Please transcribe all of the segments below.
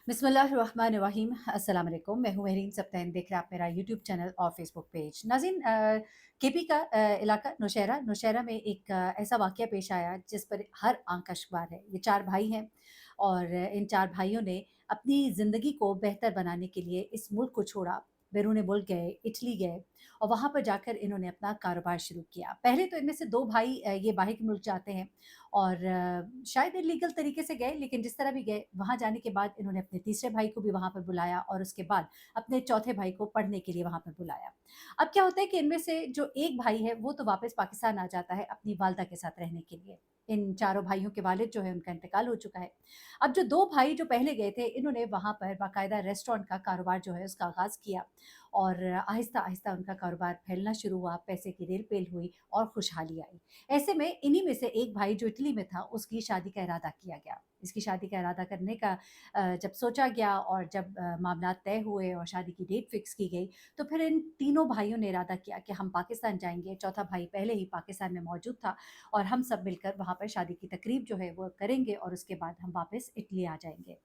बिस्मिल्लाहिर्रहमानिर्रहीम। अस्सलाम वालेकुम। मैं हूँ महरीन सब्तैन। देख रहे हैं आप मेरा यूट्यूब चैनल और फेसबुक पेज। नाज़रीन, केपी का इलाका नौशहरा नौशहरा में एक ऐसा वाक़या पेश आया जिस पर हर आंख अश्कबार है। ये 4 भाई हैं और इन 4 भाइयों ने अपनी ज़िंदगी को बेहतर बनाने के लिए इस मुल्क को छोड़ा, बैरून मुल्क गए, इटली गए और वहाँ पर जाकर इन्होंने अपना कारोबार शुरू किया। पहले तो इनमें से 2 भाई ये बाहर के मुल्क जाते हैं और शायद इल्लीगल तरीके से गए, लेकिन जिस तरह भी गए, वहाँ जाने के बाद इन्होंने अपने तीसरे भाई को भी वहाँ पर बुलाया और उसके बाद अपने चौथे भाई को पढ़ने के लिए वहाँ पर बुलाया। अब क्या होता है कि इनमें से जो एक भाई है, वो तो वापस पाकिस्तान आ जाता है अपनी वालिदा के साथ रहने के लिए। इन चारों भाइयों के वालिद जो है, उनका इंतकाल हो चुका है। अब जो 2 भाई जो पहले गए थे, इन्होंने वहाँ पर बाकायदा रेस्टोरेंट का कारोबार जो है, उसका आगाज़ किया और आहिस्ता-आहिस्ता उनका कारोबार फैलना शुरू हुआ, पैसे की रेल-पेल हुई और खुशहाली आई। ऐसे में इन्हीं में से एक भाई जो इटली में था, उसकी शादी का इरादा किया गया। इसकी शादी का इरादा करने का जब सोचा गया और जब मामलात तय हुए और शादी की डेट फिक्स की गई, तो फिर इन तीनों भाइयों ने इरादा किया कि हम पाकिस्तान जाएँगे। चौथा भाई पहले ही पाकिस्तान में मौजूद था और हम सब मिलकर वहाँ पर शादी की तकरीब जो है वो करेंगे और उसके बाद हम वापस इटली आ जाएँगे।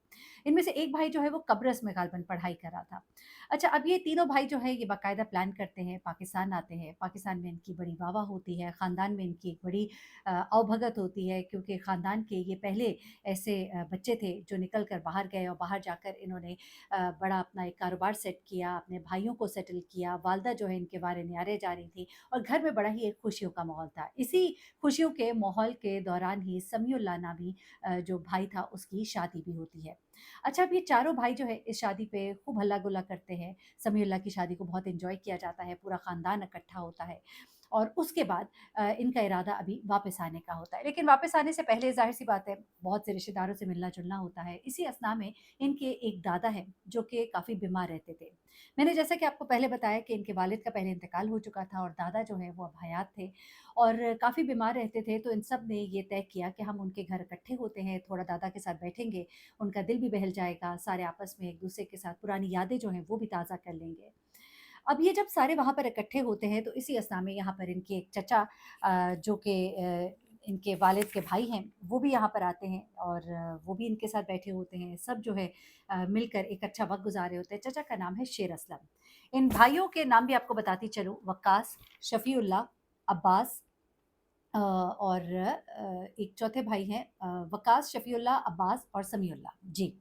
इनमें से एक भाई जो है वो कब्रस में ग़ालिबन पढ़ाई कर रहा था। अच्छा, अब ये तीनों भाई जो है ये बाकायदा प्लान करते हैं, पाकिस्तान आते हैं। पाकिस्तान में इनकी बड़ी वाह-वाह होती है, ख़ानदान में इनकी एक बड़ी अवभगत होती है क्योंकि ख़ानदान के ये पहले ऐसे बच्चे थे जो निकल कर बाहर गए और बाहर जाकर इन्होंने बड़ा अपना एक कारोबार सेट किया, अपने भाइयों को सेटल किया, वालिदा जो है इनके वारे-न्यारे जा रही थी और घर में बड़ा ही एक खुशियों का माहौल था। इसी खुशियों के माहौल के दौरान ही समीउल्लाह नामी जो भाई था उसकी शादी भी होती है। अच्छा, अब ये चारों भाई जो है इस शादी पे खूब हल्ला-गुल्ला करते हैं। समीउल्लाह की शादी को बहुत एन्जॉय किया जाता है, पूरा ख़ानदान इकट्ठा होता है और उसके बाद इनका इरादा अभी वापस आने का होता है। लेकिन वापस आने से पहले ज़ाहिर-सी बात है, बहुत से रिश्तेदारों से मिलना-जुलना होता है। इसी अथना में इनके एक दादा हैं, जो कि काफ़ी बीमार रहते थे। मैंने जैसा कि आपको पहले बताया कि इनके वालिद का पहले इंतकाल हो चुका था और दादा जो हैं वो अब हयात थे और काफ़ी बीमार रहते थे, तो इन सब ने ये तय किया कि हम उनके घर इकट्ठे होते हैं, थोड़ा दादा के साथ बैठेंगे, उनका दिल भी बहल जाएगा, सारे आपस में एक-दूसरे के साथ पुरानी यादें जो हैं वो भी ताज़ा कर लेंगे। अब ये जब सारे वहाँ पर इकट्ठे होते हैं तो इसी अस्थान में यहाँ पर इनके एक चचा जो कि इनके वालिद के भाई हैं, वो भी यहाँ पर आते हैं और वो भी इनके साथ बैठे होते हैं। सब जो है मिलकर एक अच्छा वक़्त गुज़ार रहे होते हैं। चचा का नाम है शेर असलम। इन भाइयों के नाम भी आपको बताती चलूँ, वक्कास, शफ़ीउल्लाह, अब्बास और एक चौथे भाई हैं वकास, शफ़ीउल्लाह, अब्बास और समीउल्लाह। जी।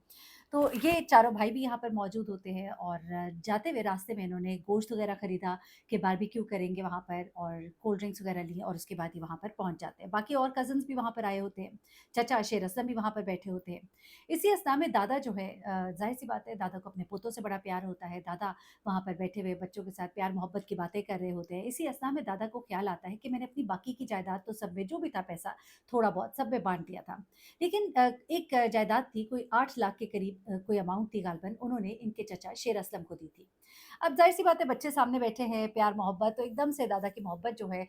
तो ये चारों भाई भी यहाँ पर मौजूद होते हैं और जाते हुए रास्ते में इन्होंने गोश्त वग़ैरह खरीदा कि बारबेक्यू करेंगे वहाँ पर और कोल्ड ड्रिंक्स वग़ैरह ली और उसके बाद ही वहाँ पर पहुँच जाते हैं। बाकी और कज़िन्स भी वहाँ पर आए होते हैं। चचा शेर असलम भी वहाँ पर बैठे होते हैं। इसी अस्थना में दादा जो है ज़ाहिर-सी बात है, दादा को अपने पोतों से बड़ा प्यार होता है। दादा वहाँ पर बैठे हुए बच्चों के साथ प्यार-मोहब्बत की बातें कर रहे होते हैं। इसी अस्थना में दादा को ख़्याल आता है कि मैंने अपनी बाकी की जायदाद तो सब में जो भी था पैसा, थोड़ा-बहुत सब में बाँट दिया था। लेकिन एक जायदाद थी, कोई 8 लाख के करीब कोई अमाउंट थी ग़ालिबन, उन्होंने इनके चचा शेर असलम को दी थी। अब ज़ाहिर-सी बात है, बच्चे सामने बैठे हैं, प्यार-मोहब्बत, तो एकदम से दादा की मोहब्बत जो है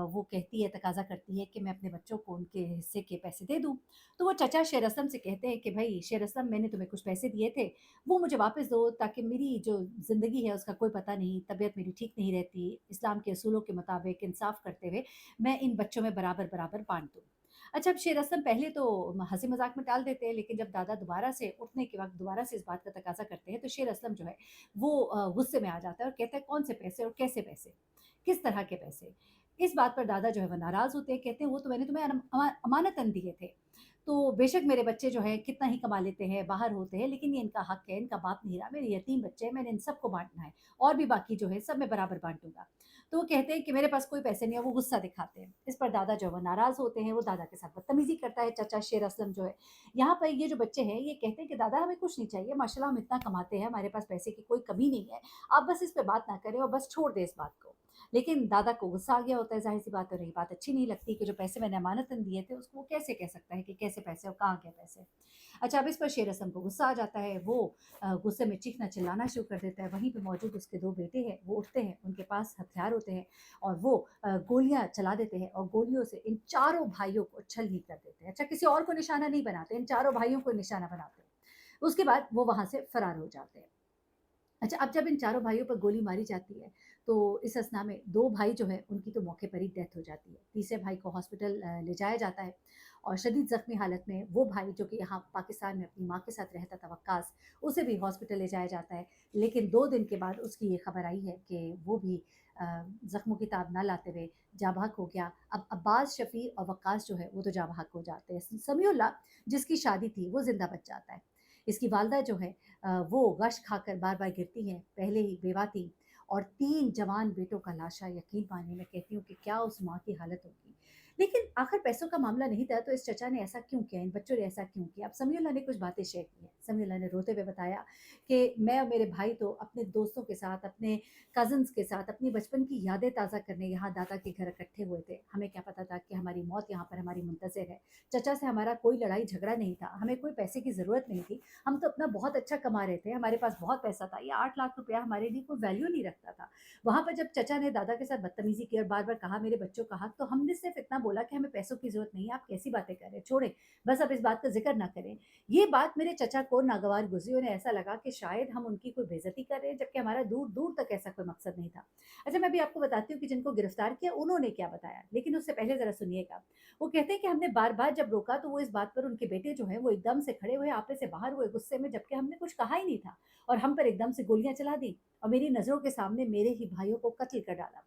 वो कहती है, तकाज़ा करती है कि मैं अपने बच्चों को उनके हिस्से के पैसे दे दूँ। तो वो चचा शेर असलम से कहते हैं कि भई शेर असलम, मैंने तुम्हें कुछ पैसे दिए थे, वो मुझे वापस दो ताकि मेरी जो ज़िंदगी है उसका कोई पता नहीं, तबीयत मेरी ठीक नहीं रहती, इस्लाम के असूलों के मुताबिक इंसाफ़ करते हुए मैं इन बच्चों में बराबर-बराबर बाँट दूँ। अच्छा, अब शेर असलम पहले तो हँसी-मज़ाक में टाल देते हैं, लेकिन जब दादा दोबारा से उठने के वक़्त दोबारा से इस बात का तकाज़ा करते हैं, तो शेर असलम जो है वो गुस्से में आ जाता है और कहता है, कौन से पैसे और कैसे पैसे? किस तरह के पैसे? इस बात पर दादा जो है वो नाराज़ होते हैं, कहते हैं वो तो मैंने तुम्हें अमानतन दिए थे। तो बेशक मेरे बच्चे जो हैं कितना ही कमा लेते हैं, बाहर होते हैं, लेकिन ये इनका हक है, इनका बाप नहीं रहा, मेरे यतीम बच्चे हैं, मैंने इन सबको बाँटना है और भी बाकी जो है सब मैं बराबर बाँटूँगा। तो वो कहते हैं कि मेरे पास कोई पैसे नहीं है, वो गुस्सा दिखाते हैं। इस पर दादा जो है वो नाराज़ होते हैं, वो दादा के साथ बदतमीज़ी करता है चचा शेर असलम जो है। यहाँ पर ये जो बच्चे हैं, ये कहते हैं कि दादा हमें कुछ नहीं चाहिए, माशाल्लाह हम इतना कमाते हैं, हमारे पास पैसे की कोई कमी नहीं है। आप बस इस पे बात ना करें और बस छोड़ दें इस बात को। लेकिन दादा को गुस्सा आ गया होता है, ज़ाहिर-सी बात है, और ये बात अच्छी नहीं लगती कि जो पैसे मैंने अमानतन दिए थे, उसको वो कैसे कह सकता है कि कैसे पैसे और कहाँ गए पैसे। अच्छा, अब इस पर शेर असलम को गुस्सा आ जाता है, वो गुस्से में चीखना-चिल्लाना शुरू कर देता है। वहीं पे मौजूद उसके 2 बेटे हैं, वो उठते हैं, उनके पास हथियार होते हैं और वो गोलियाँ चला देते हैं और गोलियों से इन चारों भाइयों को छलनी कर देते हैं। अच्छा, किसी और को निशाना नहीं बनाते, इन चारों भाइयों को निशाना बनाते हैं। उसके बाद वो वहाँ से फरार हो जाते हैं। अच्छा, अब जब इन चारों भाइयों पर गोली मारी जाती है, तो इस अस्थना में 2 भाई जो हैं, उनकी तो मौके पर ही डेथ हो जाती है। तीसरे भाई को हॉस्पिटल ले जाया जाता है और शदीद ज़ख्मी हालत में वो भाई जो कि यहाँ पाकिस्तान में अपनी माँ के साथ रहता था वक्कास, उसे भी हॉस्पिटल ले जाया जाता है। लेकिन 2 दिन के बाद उसकी ये खबर आई है कि वो भी ज़ख्मों की ताब ना लाते हुए जाँ बहक हो गया। अब अब्बास, शफ़ी और वक्कास जो है वो तो जाँ बहक हो जाते हैं। समीउल्लाह जिसकी शादी थी वो ज़िंदा बच जाता है। इसकी वालदा जो है वो गश खाकर बार-बार गिरती हैं, पहले ही बेवा थी और 3 जवान बेटों का लाशा यकीन मानिए मैं कहती हूँ कि क्या उस माँ की हालत होगी। लेकिन आखिर पैसों का मामला नहीं था तो इस चचा ने ऐसा क्यों किया, इन बच्चों ने ऐसा क्यों किया? अब समीउल्लाह ने कुछ बातें शेयर की हैं। समीउल्लाह ने रोते हुए बताया कि मैं और मेरे भाई तो अपने दोस्तों के साथ, अपने कज़िन्स के साथ, अपनी बचपन की यादें ताज़ा करने यहाँ दादा के घर इकट्ठे हुए थे। हमें क्या पता था कि हमारी मौत यहाँ पर हमारी मुंतज़िर है। चचा से हमारा कोई लड़ाई झगड़ा नहीं था, हमें कोई पैसे की ज़रूरत नहीं थी। हम तो अपना बहुत अच्छा कमा रहे थे, हमारे पास बहुत पैसा था। ये 8 लाख रुपया हमारे लिए कोई वैल्यू नहीं रखता था। वहाँ पर जब चचा ने दादा के साथ बदतमीज़ी की और बार-बार कहा मेरे बच्चों का हक, तो हमने सिर्फ़ इतना बोला कि हमें पैसों की ज़रूरत नहीं है, आप कैसी बातें कर रहे हैं, छोड़ें, बस अब इस बात का ज़िक्र ना करें। ये बात मेरे चचा को नागवार गुज़री, उन्हें ऐसा लगा कि शायद हम उनकी कोई बेइज़्ज़ती कर रहे हैं, जबकि हमारा दूर-दूर तक ऐसा कोई मकसद नहीं था। अच्छा, मैं अभी आपको बताती हूँ कि जिनको गिरफ्तार किया उन्होंने क्या बताया, लेकिन उससे पहले ज़रा सुनिएगा। वो कहते हैं कि हमने बार-बार जब रोका तो वो इस बात पर उनके बेटे जो हैं वो एकदम से खड़े हुए, आपे से बाहर हुए गुस्से में, जबकि हमने कुछ कहा ही नहीं था और हम पर एकदम से गोलियाँ चला दी और मेरी नज़रों के सामने मेरे ही भाइयों को कत्ल कर डाला।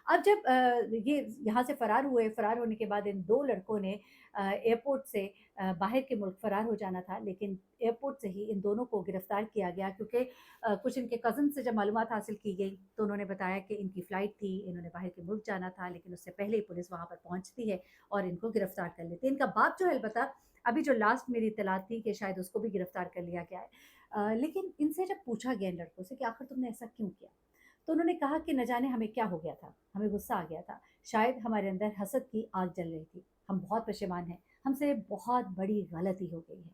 अब जब ये यहाँ से फ़रार हुए, फ़रार होने के बाद इन 2 लड़कों ने एयरपोर्ट से बाहर के मुल्क फ़रार हो जाना था, लेकिन एयरपोर्ट से ही इन दोनों को गिरफ्तार किया गया क्योंकि कुछ इनके कज़िन से जब मालूमात हासिल की गई, तो उन्होंने बताया कि इनकी फ़्लाइट थी, इन्होंने बाहर के मुल्क जाना था, लेकिन उससे पहले ही पुलिस वहाँ पर पहुँचती है और इनको गिरफ्तार कर लेती है। इनका बाप जो है अलबत्ता अभी जो लास्ट मेरी इत्तला थी कि शायद उसको भी गिरफ्तार कर लिया गया है। लेकिन इनसे जब पूछा गया इन लड़कों से कि आखिर तुमने ऐसा क्यों किया? तो उन्होंने कहा कि न जाने हमें क्या हो गया था, हमें गुस्सा आ गया था, शायद हमारे अंदर हसद की आग जल रही थी, हम बहुत पशेमान हैं, हमसे बहुत बड़ी गलती हो गई है।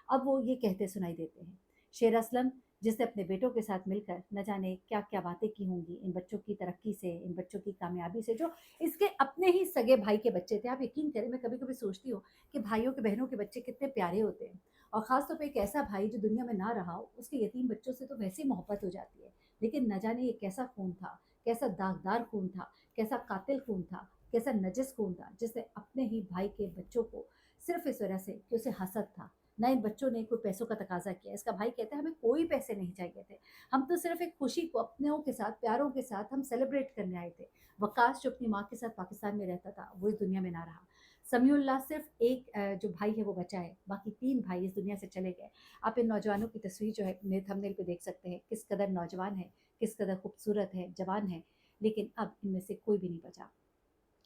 अब वो ये कहते सुनाई देते हैं। शेर असलम जिसने अपने बेटों के साथ मिलकर न जाने क्या-क्या बातें की होंगी इन बच्चों की तरक्की से, इन बच्चों की कामयाबी से, जो इसके अपने ही सगे भाई के बच्चे थे। आप यकीन करें मैं कभी-कभी सोचती हूँ कि भाइयों के बहनों के बच्चे कितने प्यारे होते हैं और ख़ास तौर पे एक ऐसा भाई जो दुनिया में ना रहा हो, उसके यतीम बच्चों से तो वैसे ही मोहब्बत हो जाती है। लेकिन न जाने ये कैसा खून था, कैसा दागदार खून था, कैसा कातिल खून था, कैसा नजिस खून था, जिसने अपने ही भाई के बच्चों को सिर्फ़ इस वजह से कि उसे हसद था, ना इन बच्चों ने कोई पैसों का तकाज़ा किया। इसका भाई कहता है हमें कोई पैसे नहीं चाहिए थे। हम तो सिर्फ़ एक खुशी को अपनों के साथ, प्यारों के साथ हम सेलिब्रेट करने आए थे। वक़ास जो अपनी माँ के साथ पाकिस्तान में रहता था, वो इस दुनिया में ना रहा। समीउल्लाह सिर्फ़ एक जो भाई है वो बचा है, बाकी 3 भाई इस दुनिया से चले गए। आप इन नौजवानों की तस्वीर जो है मेरे थंबनेल पे देख सकते हैं, किस कदर नौजवान है, किस कदर खूबसूरत है, जवान है, लेकिन अब इनमें से कोई भी नहीं बचा।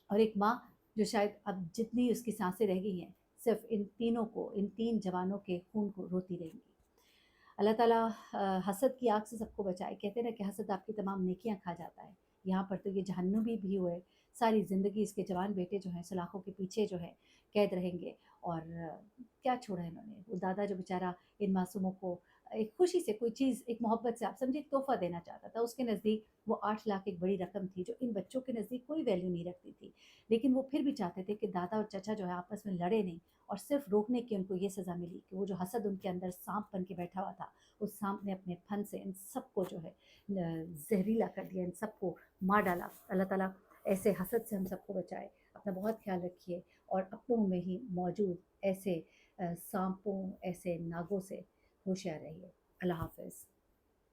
और एक माँ जो शायद अब जितनी उसकी साँसें रह गई हैं, सिर्फ़ इन तीनों को, इन 3 जवानों के खून को रोती रहेंगी। अल्लाह ताला हसद की आग से सबको बचाए। कहते हैं ना कि हसद आपकी तमाम नेकियां खा जाता है। यहाँ पर तो ये जहन्नुमी भी हुए, सारी ज़िंदगी इसके जवान बेटे जो हैं सलाखों के पीछे जो है कैद रहेंगे। और क्या छोड़ा इन्होंने, वो दादा जो बेचारा इन मासूमों को एक खुशी से कोई चीज़, एक मोहब्बत से, आप समझिए एक तोहफ़ा देना चाहता था। उसके नज़दीक वो 8 लाख एक बड़ी रकम थी जो इन बच्चों के नज़दीक कोई वैल्यू नहीं रखती थी। लेकिन वो फिर भी चाहते थे कि दादा और चचा जो है आपस में लड़े नहीं, और सिर्फ़ रोकने की उनको ये सज़ा मिली कि वो जो हसद उनके अंदर साँप बन के बैठा हुआ था, उस सांप ने अपने फन से इन सबको जो है ज़हरीला कर दिया, इन सबको मार डाला। अल्लाह ताला ऐसे हसद से हम सबको बचाए। अपना बहुत ख़्याल रखिए और अपनों में ही मौजूद ऐसे साँपों, ऐसे नागों से होशियार रहिए। अल्लाह हाफ़िज़।